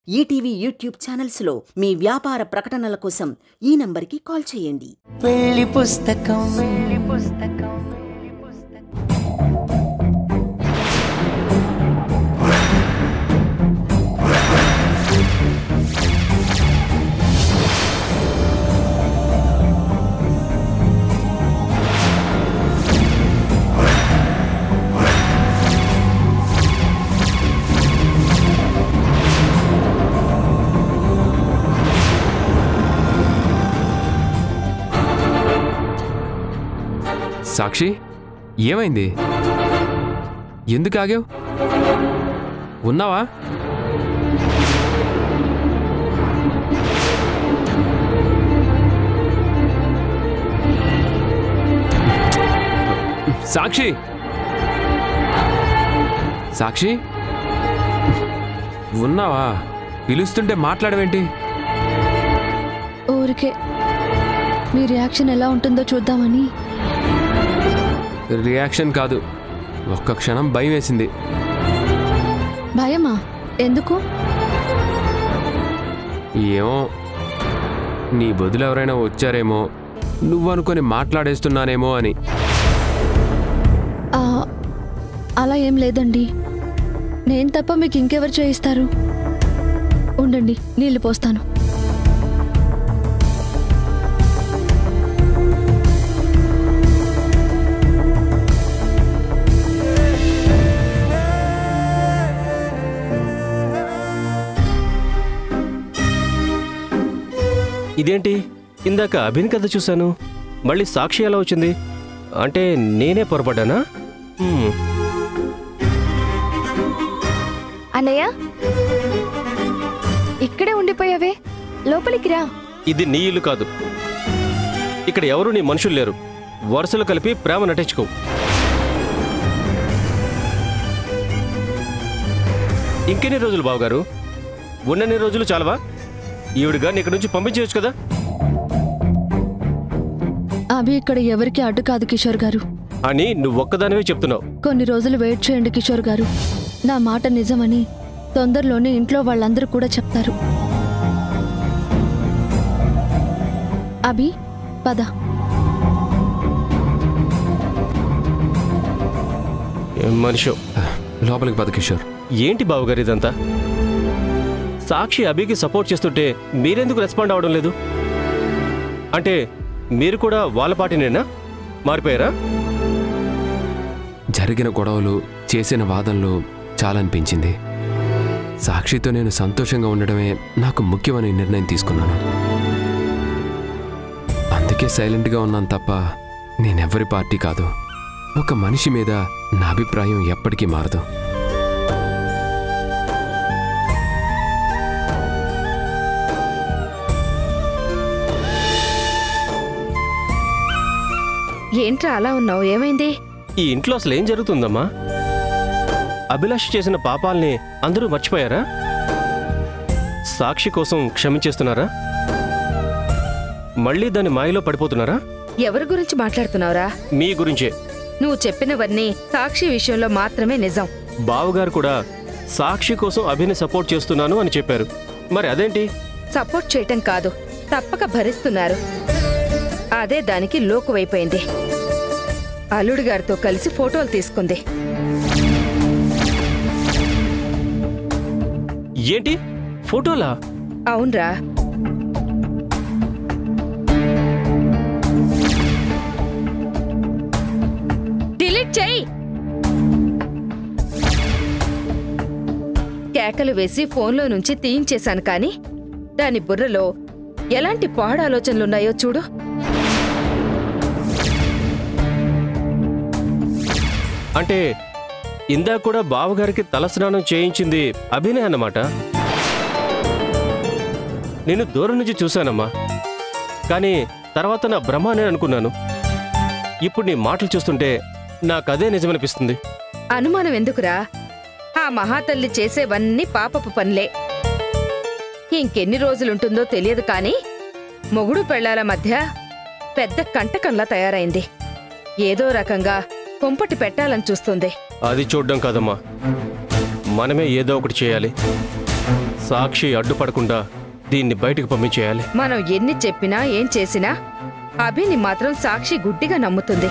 ETV YouTube ఛానల్స్లో మీ వ్యాపార ప్రకటనల కోసం ఈ నంబర్కి కాల్ చేయండి. పెళ్లి పుస్తకం. సాక్షి, ఏమైంది? ఎందుకు ఆగావు? ఉన్నావా? సాక్షి, సాక్షి, ఉన్నావా? పిలుస్తుంటే మాట్లాడవేంటి? ఊరికే మీ రియాక్షన్ ఎలా ఉంటుందో చూద్దామని. రియాక్షన్ కాదు, ఒక్క క్షణం భయం వేసింది. భయమా? ఎందుకు? ఏమో, నీ బదులు ఎవరైనా వచ్చారేమో, నువ్వు అనుకొని మాట్లాడేస్తున్నానేమో అని. అలా ఏం లేదండి. నేను తప్ప మీకు ఇంకెవరు చేయిస్తారు? ఉండండి, నీళ్లు పోస్తాను. ఇదేంటి, ఇందాక అభిన్ కథ చూశాను, మళ్ళీ సాక్షి ఎలా వచ్చింది? అంటే నేనే పొరపడ్డానా? అన్నయ్య, ఇక్కడే ఉండిపోయావే, లోపలికి రా. ఇది నీ ఇల్లు కాదు. ఇక్కడ ఎవరు నీ మనుషులు లేరు. వరుసలు కలిపి ప్రేమ నటించుకో. ఇంకెన్ని రోజులు బావగారు? ఉన్నన్ని రోజులు చాలవా? ఈవిడిగా ఇక్కడి నుంచి పంపించవచ్చు కదా. అభి ఇక్కడ ఎవరికి అడ్డు కాదు కిషోర్ గారు అని నువ్వు ఒక్కదానివే చెప్తున్నావు. కొన్ని రోజులు వెయిట్ చేయండి కిషోర్ గారు. నా మాట నిజమని తొందరలోనే ఇంట్లో వాళ్ళందరూ కూడా చెప్తారు. అభి, పద. మనిషి లోపలికి పద కిషోర్. ఏంటి బావగారు ఇదంతా? సాక్షి అభికి సపోర్ట్ చేస్తుంటే మీరెందుకు రెస్పాండ్ అవ్వడం లేదు? అంటే మీరు కూడా వాళ్ళ పార్టీనేనా? మారిపోయారా? జరిగిన గొడవలు, చేసిన వాదనలు చాలా అనిపించింది. సాక్షితో నేను సంతోషంగా ఉండడమే నాకు ముఖ్యమని నిర్ణయం తీసుకున్నాను. అందుకే సైలెంట్గా ఉన్నాను తప్ప నేనెవ్వరి పార్టీ కాదు. ఒక మనిషి మీద నా అభిప్రాయం ఎప్పటికీ మారదు. ఏంట్రా అలా ఉన్నావు? ఏమైంది? ఈ ఇంట్లో అసలు ఏం జరుగుతుందమ్మా? అభిలాష్ చేసిన పాపాల్ని అందరూ మర్చిపోయారా? సాక్షి కోసం క్షమించేస్తున్నారా? మళ్ళీ దాని మాయలో పడిపోతున్నారా? ఎవరి గురించి మాట్లాడుతున్నావురా? మీ గురించే. నువ్వు చెప్పినవన్నీ సాక్షి విషయంలో మాత్రమే నిజం. బావగారు కూడా సాక్షి కోసం అభిని సపోర్ట్ చేస్తున్నాను అని చెప్పారు. మరి అదేంటి? సపోర్ట్ చేయటం కాదు, తప్పక భరిస్తున్నారు. అదే దానికి లోకువైపోయింది. అల్లుడి గారితో కలిసి ఫోటోలు తీసుకుంది. ఏంటి, ఫోటోలా? అవునరా. డిలీట్ చెయ్యి. కేకలు వేసి ఫోన్లో నుంచి తీయించేశాను, కానీ దాని బుర్రలో ఎలాంటి పాడాలోచనలున్నాయో చూడు. అంటే ఇందాక కూడా బావగారికి తలస్నానం చేయించింది అభినే అన్నమాట. నేను దూరం నుంచి చూశానమ్మా, కానీ తర్వాత నా భ్రమ అని అనుకున్నాను. ఇప్పుడు నీ మాటలు చూస్తుంటే నాకదే నిజమనిపిస్తుంది. అనుమానం ఎందుకురా? ఆ మహాతల్లి చేసేవన్నీ పాపపు పనులే. ఇంకెన్ని రోజులుంటుందో తెలియదు, కానీ మొగుడు పెళ్లాల మధ్య పెద్ద కంటకంలా తయారైంది. ఏదో రకంగా కొంపటి పెట్టాలని చూస్తుంది. అది చూడ్డం కాదమ్మా, మనమే ఏదో ఒకటి చేయాలి. సాక్షి అడ్డుపడకుండా దీన్ని బయటకు పంపించేయాలి. మనం ఎన్ని చెప్పినా ఏం చేసినా అభిని మాత్రం సాక్షి గుడ్డిగా నమ్ముతుంది.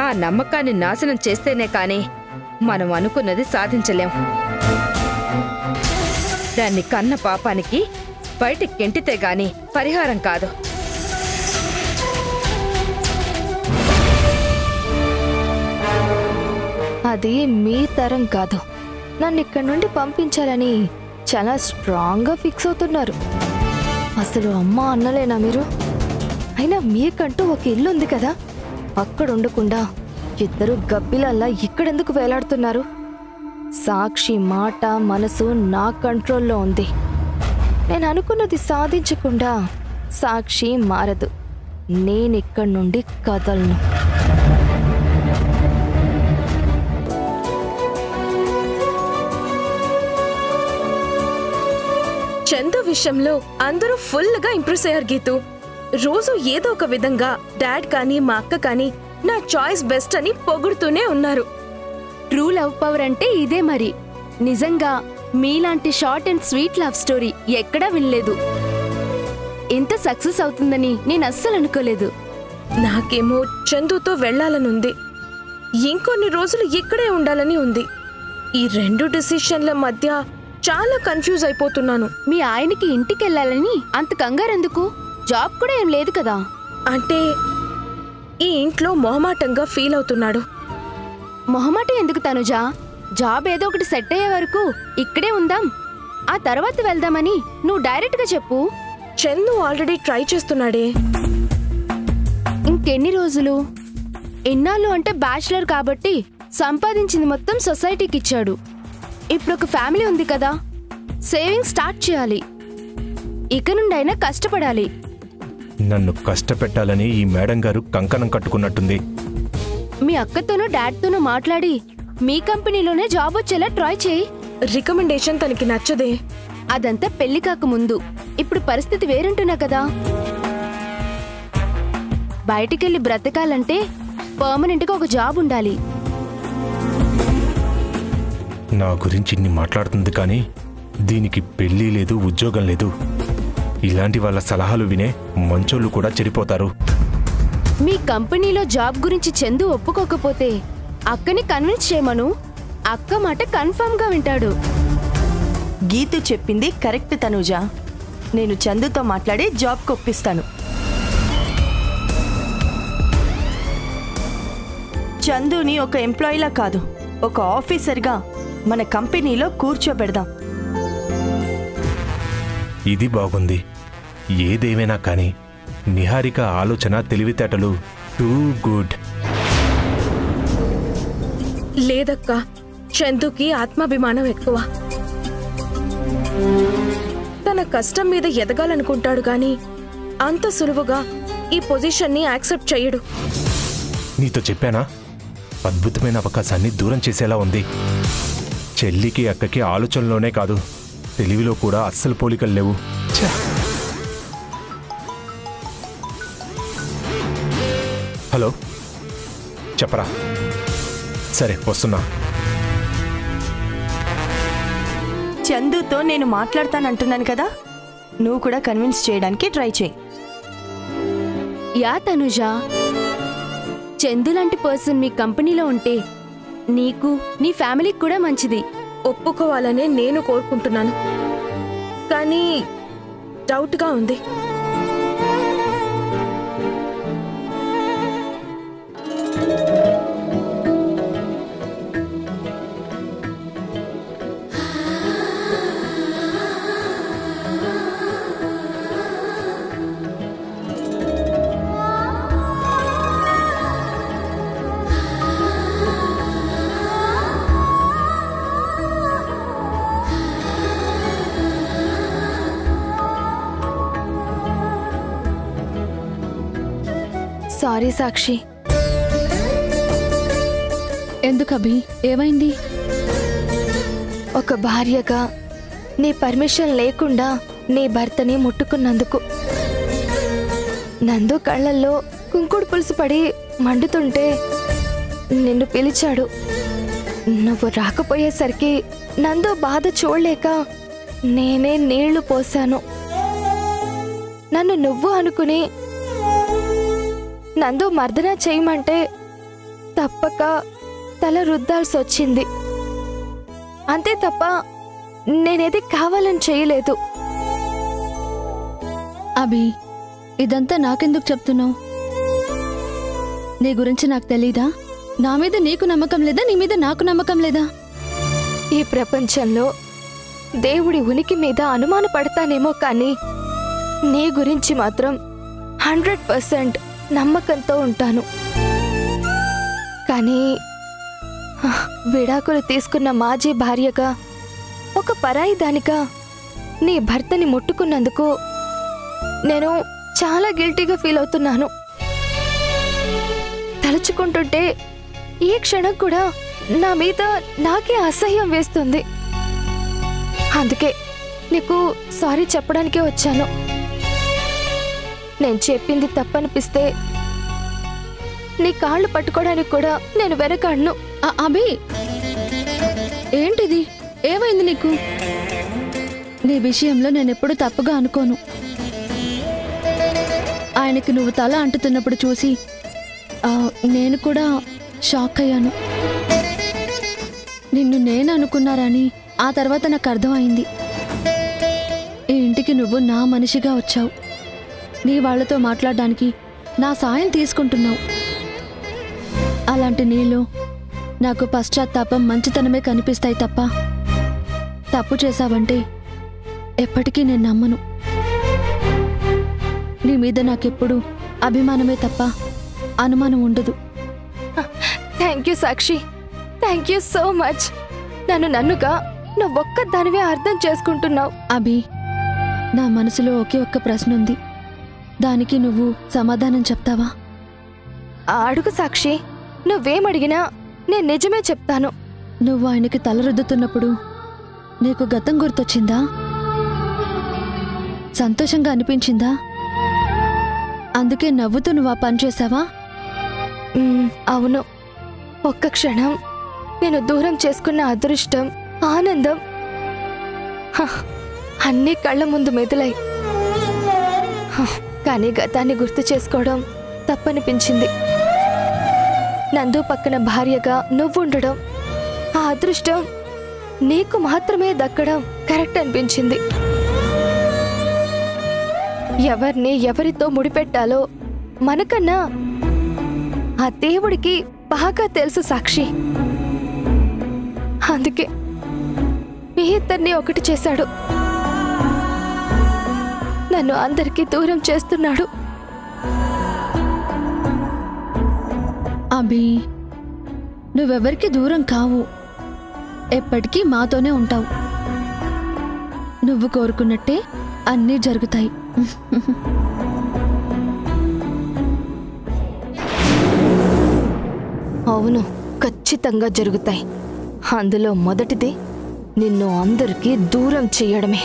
ఆ నమ్మకాన్ని నాశనం చేస్తేనే కాని మనం అనుకున్నది సాధించలేం. దాన్ని కన్న పాపానికి బయటికి గెంటితే గాని పరిహారం కాదు. అది మీ తరం కాదు. నన్ను ఇక్కడి నుండి పంపించాలని చాలా స్ట్రాంగ్గా ఫిక్స్ అవుతున్నారు. అసలు అమ్మ అన్నలేనా మీరు? అయినా మీకంటూ ఒక ఇల్లు ఉంది కదా, అక్కడ ఉండకుండా ఇద్దరు గబ్బిలల్లా ఇక్కడెందుకు వేలాడుతున్నారు? సాక్షి మాట మనసు నా కంట్రోల్లో ఉంది. నేను అనుకున్నది సాధించకుండా సాక్షి మారదు. నేనిక్కడి నుండి కదలను. చందు విషయంలో అందరూ ఫుల్గా ఇంప్రెస్ అయ్యారు గీతు. రోజు ఏదో ఒక విధంగా డాడ్ కానీ మా అక్క కానీ నా చాయిస్ బెస్ట్ అని పొగుడుతూనే ఉన్నారు. ట్రూ లవ్ పవర్ అంటే ఇదే మరి. నిజంగా మీలాంటి short and sweet love story ఎక్కడా వినలేదు. ఇంత సక్సెస్ అవుతుందని నేను అస్సలు అనుకోలేదు. నాకేమో చందుతో వెళ్లాలనుంది, ఇంకొన్ని రోజులు ఇక్కడే ఉండాలని ఉంది. ఈ రెండు డిసిషన్ల మధ్య చాలా కన్ఫ్యూజ్ అయిపోతున్నాను. మీ ఆయనకి ఇంటికెళ్ళాలని అంత కంగారెందుకు? జాబ్ కూడా ఏం లేదు కదా. అంటే ఈ ఇంట్లో మొహమాటంగా ఫీల్ అవుతున్నాడు. మొహమాటం ఎందుకు తనుజా? జాబ్ ఏదో ఒకటి సెట్ అయ్యే వరకు ఇక్కడే ఉందాం, ఆ తర్వాత వెళ్దామని నువ్వు డైరెక్ట్గా చెప్పు. చందు ఆల్రెడీ ట్రై చేస్తున్నాడే. ఇంకెన్ని రోజులు? ఎన్నాళ్ళు అంటే బ్యాచిలర్ కాబట్టి సంపాదించింది మొత్తం సొసైటీకి ఇచ్చాడు. ఇప్పుడు ఒక ఫ్యామిలీ ఉంది కదా, సేవింగ్ స్టార్ట్ చేయాలి. ఇక నుండైనా కష్టపడాలి. నన్ను కష్టపెట్టాలని ఈ మేడం గారు కంకణం కట్టుకున్నట్టుంది. మీ అక్కతోనూ డాడ్తోనూ మాట్లాడి మీ కంపెనీలోనే జాబ్ వచ్చేలా ట్రై చేయి. రికమెండేషన్ తనకి నచ్చదే. అదంతా పెళ్లి కాక ముందు. ఇప్పుడు పరిస్థితి వేరుంటున్నా కదా. బయటికెళ్ళి బ్రతకాలంటే పర్మనెంట్గా ఒక జాబ్ ఉండాలి. నా గురించి ఇన్ని మాట్లాడుతుంది కానీ దీనికి పెళ్లి లేదు, ఉద్యోగం లేదు. ఇలాంటి వాళ్ళ సలహాలు వినే మంచోళ్ళు కూడా చెడిపోతారు. మీ కంపెనీలో జాబ్ గురించి చందు ఒప్పుకోకపోతే అక్కని కన్విన్స్ చేయమను. అక్క మాట కన్ఫర్మ్ గా వింటాడు. గీతు చెప్పింది కరెక్ట్ తనుజ. నేను చందుతో మాట్లాడి జాబ్ కొప్పిస్తాను. చందుని ఒక ఎంప్లాయీలా కాదు, ఒక ఆఫీసర్గా మన కంపెనీలో కూర్చోబెడదాం. ఇది బాగుంది. ఏదేమైనా కానీ నిహారిక ఆలోచన, తెలివితేటలు టూ గుడ్. లేదక్కా, చందుకి ఆత్మాభిమానం ఎక్కువ. తన కష్టం మీద ఎదగాలనుకుంటాడు గాని అంత సులువుగా ఈ పొజిషన్ని యాక్సెప్ట్ చేయడు. నీతో చెప్పానా, అద్భుతమైన అవకాశాన్ని దూరం చేసేలా ఉంది. చెల్లికి అక్కకి ఆలోచనలోనే కాదు, తెలివిలో కూడా అస్సలు పోలికలు లేవు. హలో, చెప్పరా? సరే వస్తున్నా. చందుతో నేను మాట్లాడతానంటున్నాను కదా, నువ్వు కూడా కన్విన్స్ చేయడానికి ట్రై చేయి. యా తనుజా, చందు లాంటి పర్సన్ మీ కంపెనీలో ఉంటే నీకు నీ ఫ్యామిలీకి కూడా మంచిది. ఒప్పుకోవాలనే నేను కోరుకుంటున్నాను, కానీ డౌట్గా ఉంది. సారీ సాక్షి. ఎందుకు అభి, ఏమైంది? ఒక భార్యగా నీ పర్మిషన్ లేకుండా నీ భర్తని ముట్టుకున్నందుకు. నందు కళ్ళల్లో కుంకుడు పులుసు పడి మండుతుంటే నిన్ను పిలిచాడు. నువ్వు రాకపోయేసరికి నందు బాధ చూడలేక నేనే నీళ్లు పోసాను. నన్ను నువ్వు అనుకుని నందు మర్దన చేయమంటే తప్పక తల రుద్దాల్సి వచ్చింది. అంతే తప్ప నేనేది కావాలని చేయలేదు. అభి, ఇదంతా నాకెందుకు చెప్తున్నావు? నీ గురించి నాకు తెలీదా? నా మీద నీకు నమ్మకం లేదా? నీ మీద నాకు నమ్మకం లేదా? ఈ ప్రపంచంలో దేవుడి ఉనికి మీద అనుమానపడతానేమో కానీ నీ గురించి మాత్రం 100% నమ్మకంతో ఉంటాను. కానీ విడాకులు తీసుకున్న మాజీ భార్యగా, ఒక పరాయి దానిగా నీ భర్తని ముట్టుకున్నందుకు నేను చాలా గిల్టీగా ఫీల్ అవుతున్నాను. తలుచుకుంటుంటే ఈ క్షణం కూడా నా మీద నాకే అసహ్యం వేస్తుంది. అందుకే నీకు సారీ చెప్పడానికే వచ్చాను. నేను చెప్పింది తప్పనిపిస్తే నీ కాళ్ళు పట్టుకోవడానికి కూడా నేను వెనకాడను. అభి, ఏంటిది? ఏమైంది నీకు? నీ విషయంలో నేనెప్పుడు తప్పుగా అనుకోను. ఆయనకి నువ్వు తల అంటుతున్నప్పుడు చూసి నేను కూడా షాక్ అయ్యాను. నిన్ను నేను అనుకున్నారని ఆ తర్వాత నాకు అర్థమైంది. ఈ ఇంటికి నువ్వు నా మనిషిగా వచ్చావు. నీ వాళ్లతో మాట్లాడడానికి నా సాయం తీసుకుంటున్నావు. అలాంటి నీళ్ళు నాకు పశ్చాత్తాపం, మంచితనమే కనిపిస్తాయి తప్ప తప్పు చేశావంటే ఎప్పటికీ నేను నమ్మను. నీ మీద నాకెప్పుడు అభిమానమే తప్ప అనుమానం ఉండదు. Thank you Sakshi, thank you so much. నన్నుగా నువ్వొక్క దానివే అర్థం చేసుకుంటున్నావు. అభి, నా మనసులో ఒకే ఒక్క ప్రశ్న ఉంది. దానికి నువ్వు సమాధానం చెప్తావా? అడుగు సాక్షి, నువ్వేమడిగినా నేను నిజమే చెప్తాను. నువ్వు ఆయనకి తల రుద్దుతున్నప్పుడు నీకు గతం గుర్తొచ్చిందా? సంతోషంగా అనిపించిందా? అందుకే నవ్వుతూ నువ్వు ఆ పని చేశావా? అవును. ఒక్క క్షణం నేను దూరం చేసుకున్న అదృష్టం, ఆనందం అన్నీ కళ్ళ ముందు మెదులాయి. కానీ గతాన్ని గుర్తు చేసుకోవడం తప్పనిపించింది. నందు పక్కన భార్యగా నువ్వుండడం, ఆ అదృష్టం నీకు మాత్రమే దక్కడం కరెక్ట్ అనిపించింది. ఎవరిని ఎవరితో ముడిపెట్టాలో మనకన్నా ఆ దేవుడికి బాగా తెలుసు సాక్షి. అందుకే మీ ఇద్దరిని ఒకటి చేశాడు. నన్ను అందరికీ దూరం చేస్తున్నాడు. అభి, నువ్వెవరికి దూరం కావు. ఎప్పటికీ మాతోనే ఉంటావు. నువ్వు కోరుకున్నట్టే అన్నీ జరుగుతాయి. అవును, ఖచ్చితంగా జరుగుతాయి. అందులో మొదటిది నిన్ను అందరికీ దూరం చేయడమే.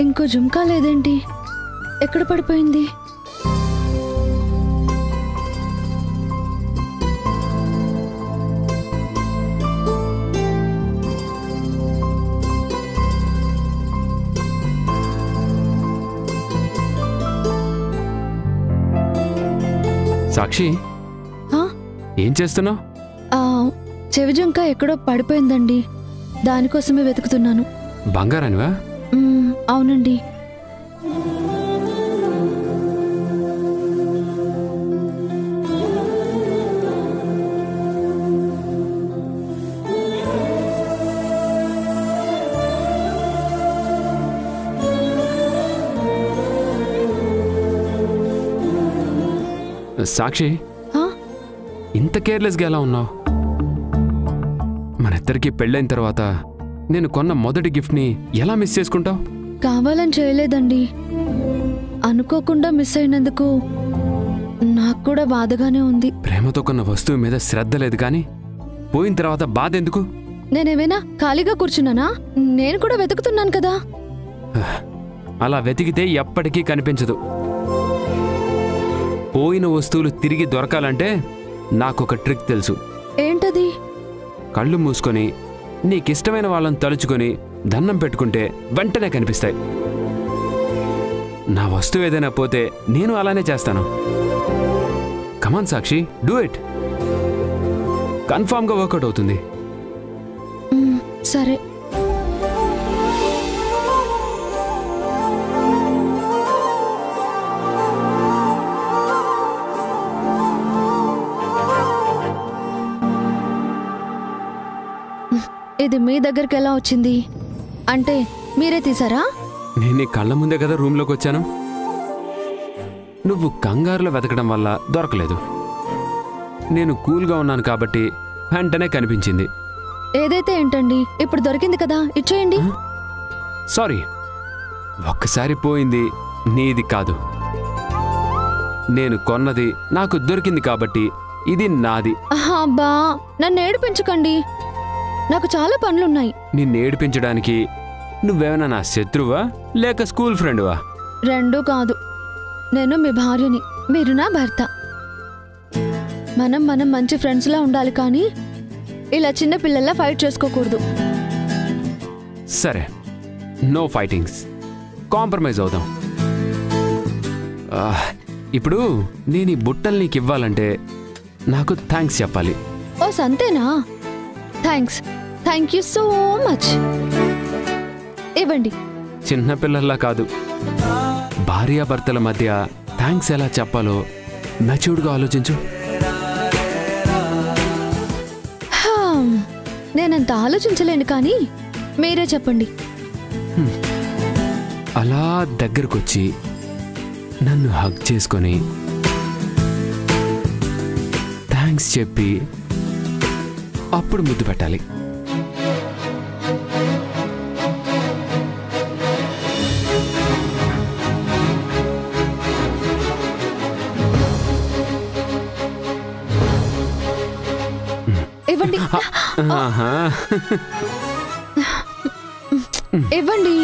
ఇంకో జుంకా లేదేంటి? ఎక్కడ పడిపోయింది? సాక్షి, ఏం చేస్తున్నావు? చెవి జుంకా ఎక్కడో పడిపోయిందండి. దానికోసమే వెతుకుతున్నాను. బంగారానివా? అవునండి. సాక్షి, ఇంత కేర్లెస్గా ఎలా ఉన్నావు? మన ఇద్దరికి పెళ్ళైన తర్వాత నేను కొన్న మొదటి గిఫ్ట్ని ఎలా మిస్ చేసుకుంటావు? కావాలని చేయలేదండి. అనుకోకుండా మిస్ అయినందుకు నాకు కూడా బాధగానే ఉంది. ప్రేమతో కొన్న వస్తువు మీద శ్రద్ధ లేదు కానీ పోయిన తర్వాత బాధ ఎందుకు? నేనేమైనా ఖాళీగా కూర్చున్నానా? నేను కూడా వెతుకుతున్నాను కదా. అలా వెతికితే ఎప్పటికీ కనిపించదు. పోయిన వస్తువులు తిరిగి దొరకాలంటే నాకొక ట్రిక్ తెలుసు. ఏంటది? కళ్ళు మూసుకొని నీకిష్టమైన వాళ్ళని తలుచుకొని దండం పెట్టుకుంటే వెంటనే కనిపిస్తాయి. నా వస్తువు ఏదైనా పోతే నేను అలానే చేస్తాను. కమాన్ సాక్షి, డూ ఇట్. కన్ఫామ్గా వర్కౌట్ అవుతుంది. సరే. ఇది మీ దగ్గరికి ఎలా వచ్చింది? అంటే మీరే తీసారా? నేను నీ కళ్ళ ముందే కదా రూమ్లోకి వచ్చాను. నువ్వు కంగారులో వెతకడం వల్ల దొరకలేదు. నేను కూల్గా ఉన్నాను కాబట్టి వెంటనే కనిపించింది. ఏదైతే ఏంటండి, ఇప్పుడు దొరికింది కదా, ఇచ్చేయండి. సారీ, ఒక్కసారి పోయింది నీది కాదు. నేను కొన్నది నాకు దొరికింది కాబట్టి ఇది నాది. అబ్బా, నన్ను ఏడిపించకండి. నాకు చాలా పనులున్నాయి. నిన్ను ఏడిపించడానికి నువ్వేమైనా నా శత్రువా లేక స్కూల్ ఫ్రెండ్వా? రెండూ కాదు. నేను మీ భార్యని, మీరు నా భర్త. మనం మంచి ఫ్రెండ్స్లా ఉండాలి కానీ ఇలా చిన్న పిల్లల్లా ఫైట్ చేసుకోకూడదు. సరే, నో ఫైటింగ్స్, కాంప్రమైజ్ అవుదాం. ఇప్పుడు నేను ఈ బుట్టలు నీకు ఇవ్వాలంటే నాకు థ్యాంక్స్ చెప్పాలి. ఓ సంతేనా? Thanks, thank you so much. ఇవ్వండి. చిన్నపిల్లల్లా కాదు, భార్యాభర్తల మధ్య థ్యాంక్స్ ఎలా చెప్పాలో మెచ్యూర్డ్గా ఆలోచించు. నేనంత ఆలోచించలేను కానీ మీరే చెప్పండి. అలా దగ్గరకొచ్చి నన్ను హగ్ చేసుకొని థ్యాంక్స్ చెప్పి అప్పుడు ముద్దు పెట్టాలి. ఇవ్వండి. ఇవ్వండి.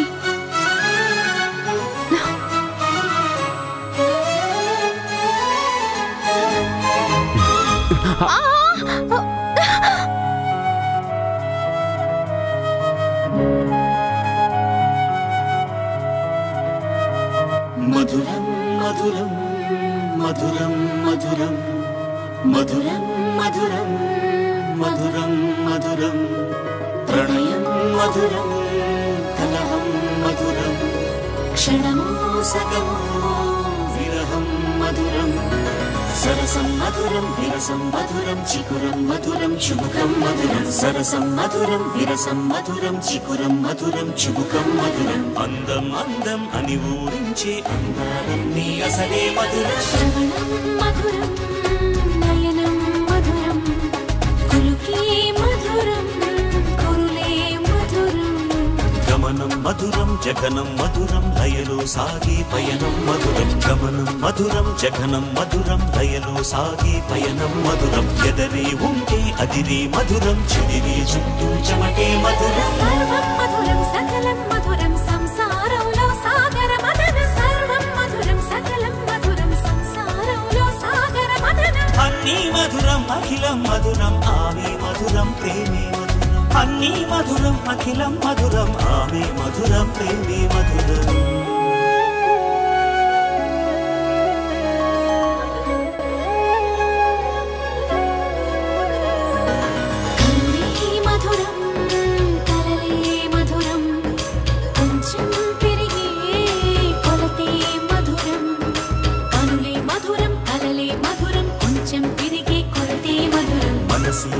మధురం మధురం మధురం మధురం మధురం మధురం మధురం మధురం ప్రణయం మధురం కలహం మధురం క్షణము సగము విరహం మధురం సరసం మధురం విరసం మధురం చికురం మధురం చుబుకం మధురం సరసం మధురం విరసం మధురం చికురం మధురం చుబుకం మధురం అందం అందం అని ఊరించే అందాలన్నీ అసలే మధురం శ్రవణం మధురం నయనం మధురం కులుకే మధురం కురులే మధురం గమనం మధురం జగనం మధురం లయలో సాగే పయనం మధురం గమనం మధురం జగనం మధురం లయలో సాగే పయనం మధురం ఎదరే ఉంటే అదిరే మధురం చెదిరే చుట్టూ చెమటే మధురం సర్వం మధురం సకలం మధురం సంసారంలో సాగర మదనం సర్వం మధురం సకలం మధురం సంసారంలో సాగర మదనం అన్నీ మధురం అఖిలం మధురం ఆమె మధురం ప్రేమే మధురం అన్నీ మధురం అఖిలం మధురం ఆమె మధురం ప్రేమే మధురం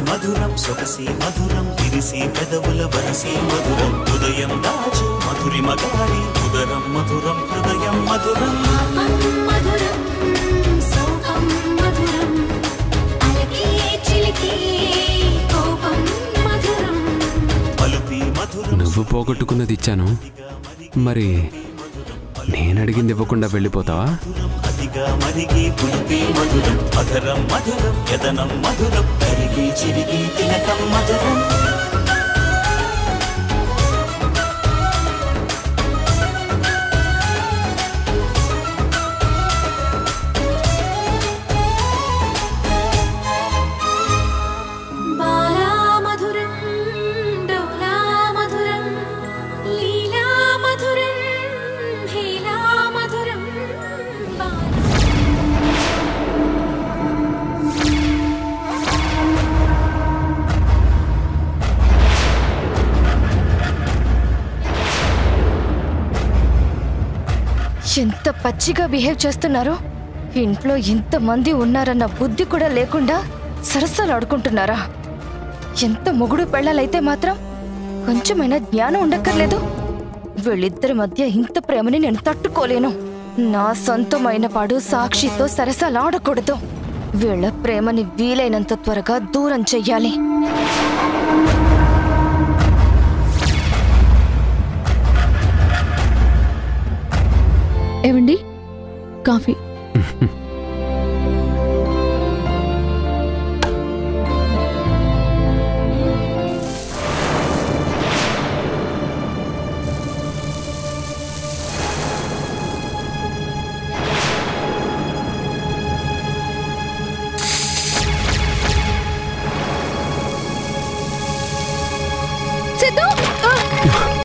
మధురం సొగసి మధురం విరిసి పెదవుల వరసి మధురం హృదయం దాచి మధురి మగారి ఉదరం మధురం హృదయం మధురం మధురం సోహం మధురం అలకే చిలికే కోపం మధురం పలుపి మధురం పోగొట్టుకున్నది ఇచ్చాను, మరి నేను అడిగింది ఇవ్వకుండా వెళ్ళిపోతావా? అతిగా మరిగి పులిపి మధురం మధురం మధురం యదనం మధురం కరిగి చిరిగి తినకం మధురం. ఎంత పచ్చిగా బిహేవ్ చేస్తున్నారు. ఇంట్లో ఇంతమంది ఉన్నారన్న బుద్ధి కూడా లేకుండా సరసాలు ఆడుకుంటున్నారా? ఎంత మొగుడు పెళ్ళాలైతే మాత్రం కొంచెమైనా జ్ఞానం ఉండక్కర్లేదు. వీళ్ళిద్దరి మధ్య ఇంత ప్రేమని నేను తట్టుకోలేను. నా సొంతమైన వాడు సాక్షితో సరసాలు ఆడకూడదు. వీళ్ళ ప్రేమని వీలైనంత త్వరగా దూరం చెయ్యాలి. ఏవండి, కాఫీ.